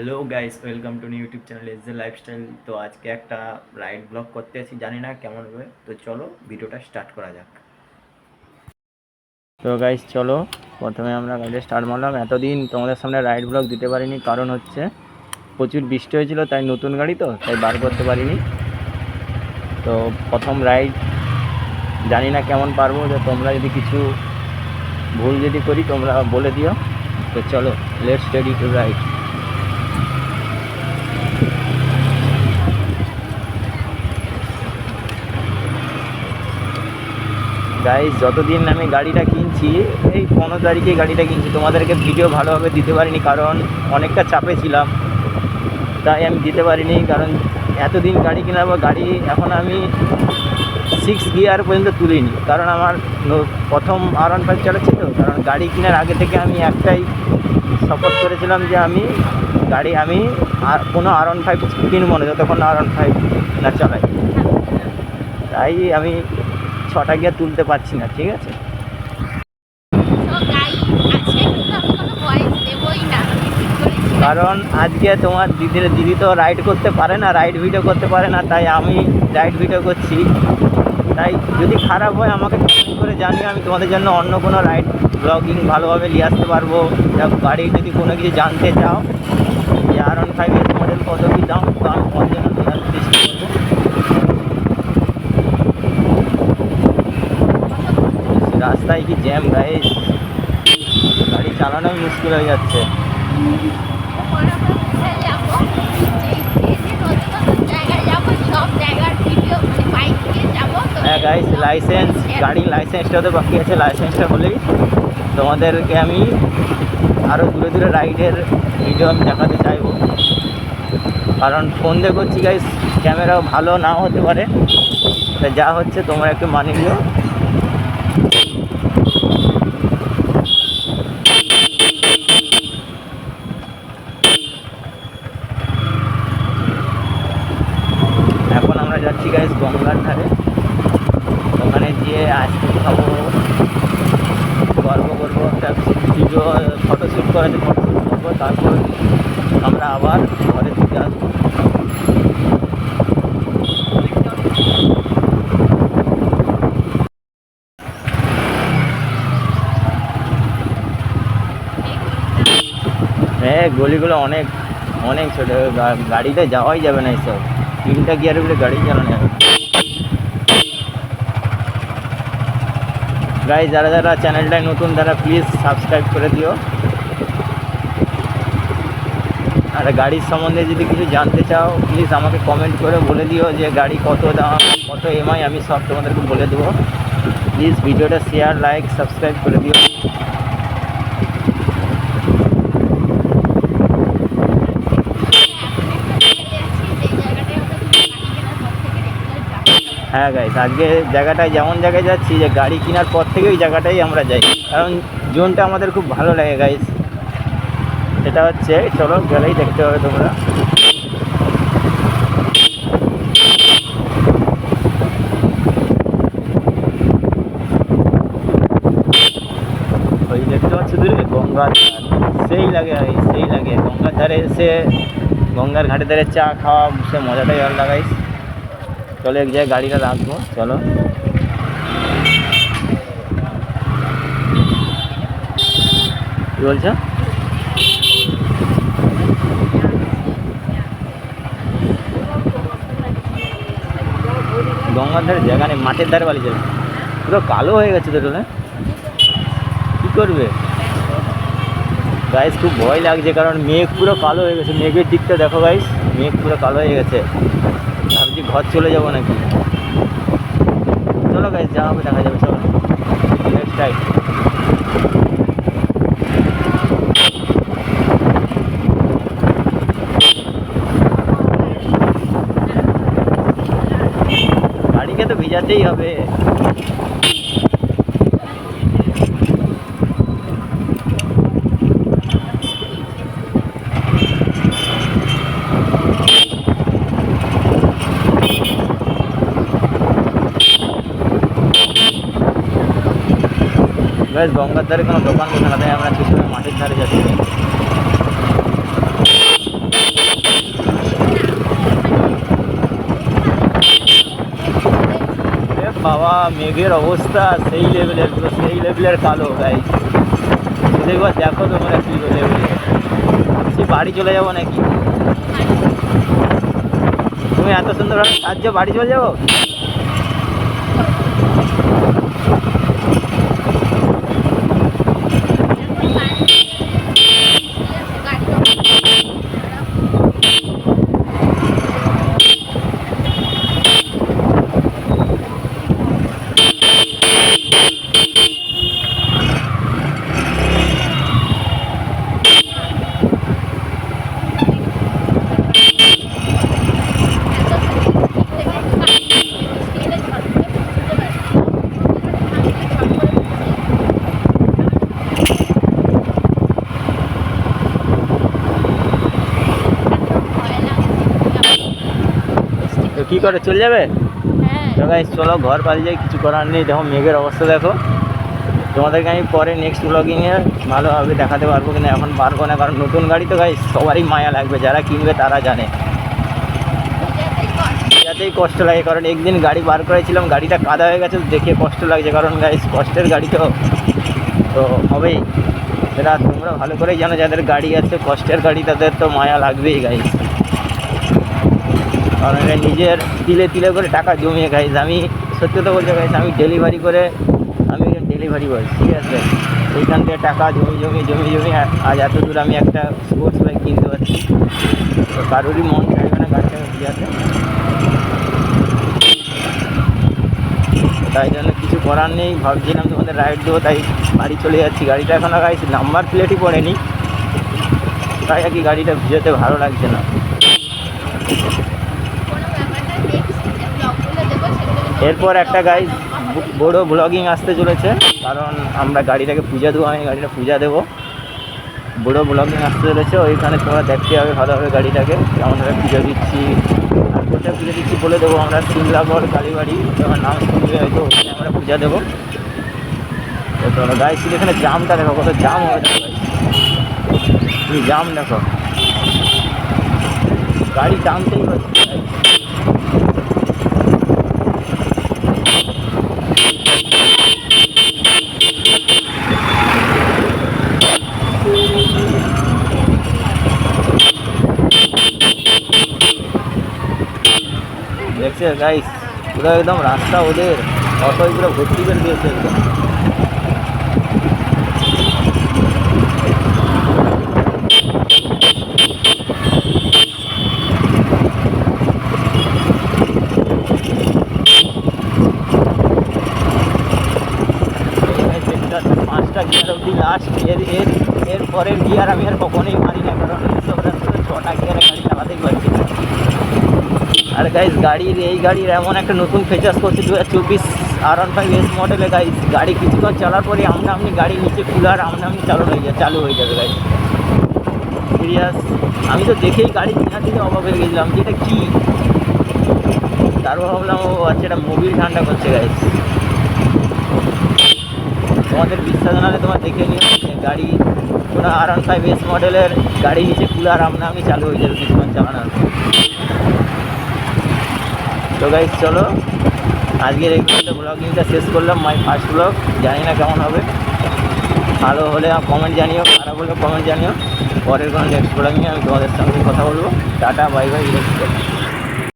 Hello guys, welcome to new YouTube channel S J lifestyle. তো আজকে একটা ride blog করতে আছি, জানি না কেমন হবে। তো চলো ভিডিওটা স্টার্ট করা যাক। তো গাইস চলো, প্রথমে আমরা রাইডে স্টার্ট মারলাম। এতদিন তোমাদের সামনে রাইড ব্লগ দিতে পারিনি, কারণ হচ্ছে প্রচুর বৃষ্টি হয়েছিল, তাই নতুন গাড়ি তো তাই বার করতে পারিনি। তো প্রথম রাইড, জানি না কেমন পারবো। যে তোমরা যদি কিছু ভুল যদি করি তোমরা বলে দিও। তো চলো, let's ready to ride. Guys, যতদিন আমি গাড়িটা কিনছি, এই 15 তারিখে গাড়িটা কিনছি, তোমাদেরকে ভিডিও ভালোভাবে দিতে পারিনি, কারণ অনেকটা চাপে ছিলাম, তাই আমি দিতে পারিনি। কারণ এতদিন গাড়ি কেনার পর গাড়ি এখন আমি 6 গিয়ার পর্যন্ত তুলিনি, কারণ আমার প্রথম R15 চালাচ্ছি। তো কারণ গাড়ি কেনার আগে থেকে আমি একটাই শপথ করেছিলাম যে আমি আর কোনো R15 কিনবো না যতক্ষণ R15 না চালাই। তাই আমি 6টা গিয়ার তুলতে পারছি না, ঠিক আছে। কারণ আজকে তোমার দিদি তো রাইড করতে পারে না, রাইড ভিডিও করতে পারে না, তাই আমি রাইড ভিডিও করছি। তাই যদি খারাপ হয় আমাকে কমেন্ট করে জানিয়ে আমি তোমাদের জন্য অন্য কোনো রাইড ব্লগিং ভালোভাবে নিয়ে আসতে পারবো। গাড়ি যদি কোনো কিছু জানতে চাও যে R15 মডেল কত কি দাম, তো আমি তোমার জন্য নিয়ে আসতে চেষ্টা করবো। রাস্তায় কি জ্যাম গাইস, গাড়ি চালানোই মুশকিল হয়ে যাচ্ছে। হ্যাঁ গাইস, গাড়ির লাইসেন্সটা তো বাকি আছে। লাইসেন্সটা হলেই তোমাদেরকে আমি আরও দূরে দূরে রাইডের ভিডিও আমি দেখাতে চাইবো। কারণ ফোন দিয়ে করছি গাইস, ক্যামেরাও ভালো নাও হতে পারে, তাই যা হচ্ছে তোমরা একটু মানিয়ে নিও। এখন আমরা যাচ্ছি গাইস গঙ্গার ধারে, ওখানে গিয়ে আইসক্রিম খাবো, গল্প করবো, একটা ভিডিও ফটোশ্যুট করাতে ফটোশ্যুট করবো, তারপর আমরা আবার ঘরের দিকে আসবো। হ্যাঁ, গলিগুলো অনেক অনেক ছোটো, গাড়িতে যাওয়াই যাবে না এইসব 3টা গিয়ারে বলে গাড়ি চালানো যাবে। গাইস, যারা যারা চ্যানেলটায় নতুন তারা প্লিজ সাবস্ক্রাইব করে দিও। আর গাড়ির সম্বন্ধে যদি কিছু জানতে চাও প্লিজ আমাকে কমেন্ট করে বলে দিও যে গাড়ি কত দাম, কত EMI, আমি সব তোমাদেরকে বলে দেবো। প্লিজ ভিডিওটা শেয়ার, লাইক, সাবস্ক্রাইব করে দিও। হ্যাঁ গাইস, আজকে জায়গাটায় যেমন জায়গায় যাচ্ছি, যে গাড়ি কেনার পর থেকে ওই জায়গাটাই আমরা যাই, কারণ জোনটা আমাদের খুব ভালো লাগে গাইস। সেটা হচ্ছে, চলো গেলেই দেখতে পাবে তোমরা। ওই দেখতে পাচ্ছ দূরে গঙ্গার ধার, সেই লাগে সেই লাগে। গঙ্গার ধারে এসে গঙ্গার ঘাটে ধারে চা খাওয়া, সে মজাটাই আলাদা গাইস। চলো এক জায়গায় গাড়িটা রাখবো, চলো। কি বলছো? গঙ্গার ধারে জায়গা নেই, মাঠের ধারে বালি যাবে। পুরো কালো হয়ে গেছে তো টোলে, কী করবে গাইস? খুব ভয় লাগছে, কারণ মেঘ পুরো কালো হয়ে গেছে। মেঘের দিকটা দেখো গাইস, মেঘ পুরো কালো হয়ে গেছে। ভাবছি ঘর চলে যাবো নাকি। চলো গাইস, যা হবে দেখা যাবে। চলো নেক্সট টাইম। গাড়িকে তো ভিজাতেই হবে। গাইস, গঙ্গার ধারে কোনো দোকান বসে না, তাই আমরা পিছনে মাঠের ধারে যাচ্ছি। মেঘের অবস্থা সেই লেভেলের, পুরো সেই লেভেলের কালো গাইস। একবার দেখো তোমরা কি লেভেলের। সে বাড়ি চলে যাবো নাকি? তুমি এত সুন্দর সাহায্য বাড়ি চলে যাবো? তো কী করে চলে যাবে? তো গাইস চলো ঘর পালিয়ে যাই, কিছু করার নেই। দেখো মেঘের অবস্থা দেখো। তোমাদেরকে আমি পরে নেক্সট ব্লগিংয়ে ভালোভাবে দেখাতে পারবো, কিন্তু এখন পারবো না, কারণ নতুন গাড়ি তো গাইস সবারই মায়া লাগবে, যারা কিনবে তারা জানে। যাতেই কষ্ট লাগে, কারণ একদিন গাড়ি বার করেছিলাম, গাড়িটা কাদা হয়ে গেছে, দেখে কষ্ট লাগছে, কারণ গাইস কষ্টের গাড়ি তো হবেই। সেটা তোমরা ভালো করেই জানো, যাদের গাড়ি আছে কষ্টের গাড়ি তাদের তো মায়া লাগবেই গাইস। কারণ এটা নিজের তিলে তিলে করে টাকা জমিয়ে গাইস। আমি সত্যি তো বলতে গাইস, আমি ডেলিভারি ডেলিভারি বয়, ঠিক আছে। সেইখান থেকে টাকা জমি আজ এত দূর আমি একটা স্পোর্টস বাইক কিনতে পারছি। তো কারোরই মন চাইবে না গাড়িটা আছে, তাই জন্য কিছু করার নেই। ভাবছিলাম তোমাদের রাইড দেবো, তাই বাড়ি চলে যাচ্ছি। গাড়িটা এখনও গাইস নাম্বার প্লেটই পড়েনি, তাই আর কি গাড়িটা ভিজোতে ভালো লাগছে না। এরপর একটা গাইস বড় ব্লগিং আসতে চলেছে, কারণ আমরা গাড়িটাকে পূজা দেবো, আমি গাড়িটা পূজা দেবো। বড় ব্লগিং আসতে চলেছে, ওইখানে তোমরা দেখতে হবে ভালোভাবে গাড়িটাকে কেমনভাবে পুজো দিচ্ছি। আর কোথায় পুজো দিচ্ছি বলে দেবো, আমরা সিমলাগড় কালীবাড়ি, তোমার নাম শুনলে হয়তো ওখানে আমরা পূজা দেবো। তো তোমরা গাইস এখানে জামটা দেখো, কত জাম হয়েছে গাইস, তুমি জাম দেখো, গাড়ি টানতেই হচ্ছে। দেখছে গাইস পুরো একদম রাস্তা ওদের অটোয় পুরো ভর্তি করে দিয়েছে একদম। পাঁচটা গিয়ার অবধি লাস্ট, এর পরের গিয়ার আমি আর কখনোই মারি না, কারণ এইসব রাস্তাতে 6টা গিয়ারে গাড়ি চালাতেই পারছি না। আর গাইস এই গাড়ির এমন একটা নতুন ফিচার্স করছে 2024 R15S মডেলে গাইস। গাড়ি কিছুক্ষণ চালার পরে আপনি গাড়ি নিচে কুলার আপনি চালু হয়ে যাবে গাইস। সিরিয়াস, আমি তো দেখেই গাড়ি কেনার দিকে অবাক হয়ে গেছিলাম যে এটা কী। তারপর ভাবলাম ও আচ্ছা এটা মোবিল ঠান্ডা করছে গাইস। তোমাদের বিশ্বাস না হলে তোমার দেখে নিও, গাড়ি পুরো R15S মডেলের গাড়ি নিচে কুলার আপনি চালু হয়ে যাবে কিছুক্ষণ চালানোর। তো গাইস চলো আজকের এই ব্লগিংটা শেষ করলাম, মাই ফার্স্ট ব্লগ। জানি না কেমন হবে, ভালো হলে কমেন্ট জানিও, খারাপ হলে কমেন্ট জানিও। পরের কোনো নেক্সট ব্লগিংয়ে আমি তোমাদের সঙ্গে কথা বলবো। Tata bye bye.